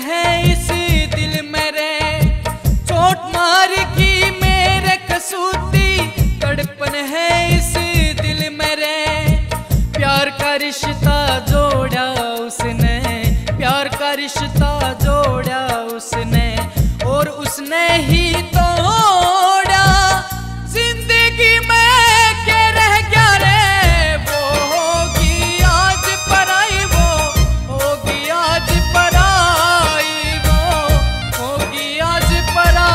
है इस दिल में रे, चोट मार की मेरे कसूती, तड़पन है इस दिल में रे। प्यार का रिश्ता जोड़ा उसने, प्यार का रिश्ता जोड़ा उसने, और उसने ही तोड़ा जिंदगी में के रह गया रे। वो होगी आज पराई, वो होगी आज पराई, वो होगी आज पराई।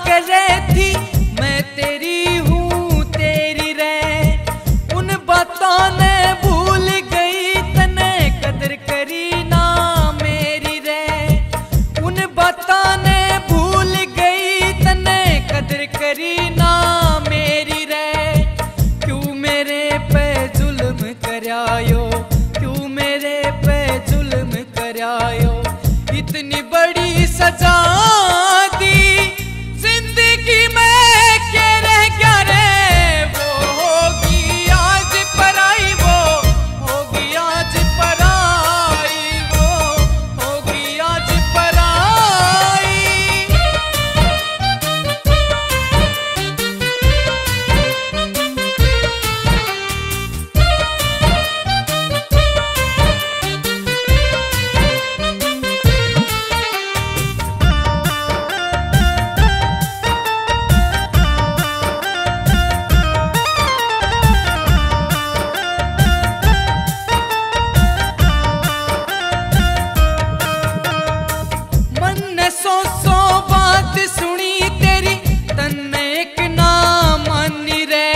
करे थी मैं तेरी हूँ तेरी रे, उन बातों ने भूल गई तने कदर करी ना मेरी रे। उन बातों ने भूल गई तने कदर करी ना मेरी रे। क्यों मेरे पे जुल्म करायो, क्यों मेरे पे जुल्म करायो, इतनी बड़ी सजा दी जिंदगी में के रह गया रे। वो होगी आज पराई, वो होगी आज पराई, वो होगी आज पराई। सौ बात सुनी तेरी तन्ने एक ना मानी रे।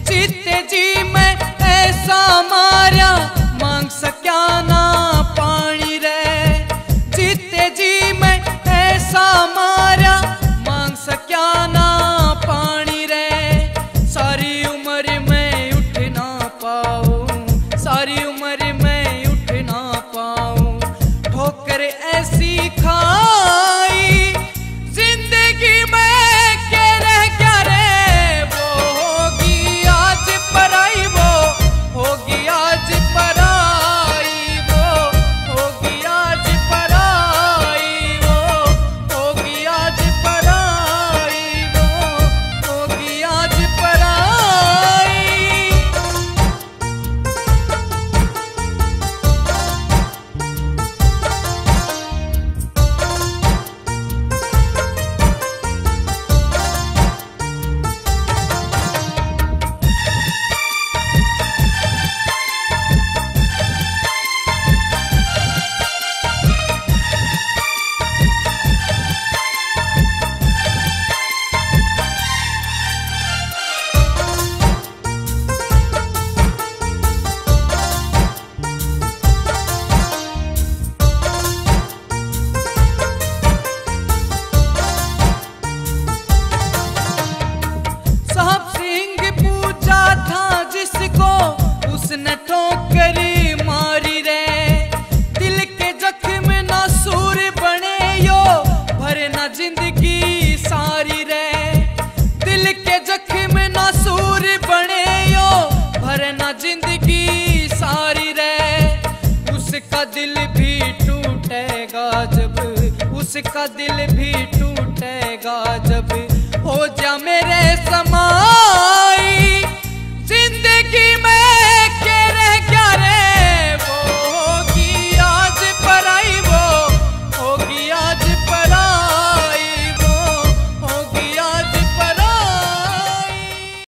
जीते जी मैं ऐसा मारा मांग सक्या ना पानी रे। जीते जी मैं ऐसा मारा मांग सक्या ना पानी रे। सारी उम्र में उठ ना पाऊं, सारी उम्र में उठ ना पाऊं, ठोकर ऐसी खाई जिंदगी में के रह गया रे। वो होगी आज पराई, वो होगी आज पराई, वो होगी आज पराई, वो होगी आज पराई, वो होगी आज पराई। उसने ठोकर मारी रे। दिल के जख्म ना सूर बने यो, भरे ना जिंदगी सारी रे। दिल के जख्म ना सूर बने यो, भरे ना जिंदगी सारी रे। उसका दिल भी टूटेगा जब, उसका दिल भी टूटेगा जब हो जा मेरे समान।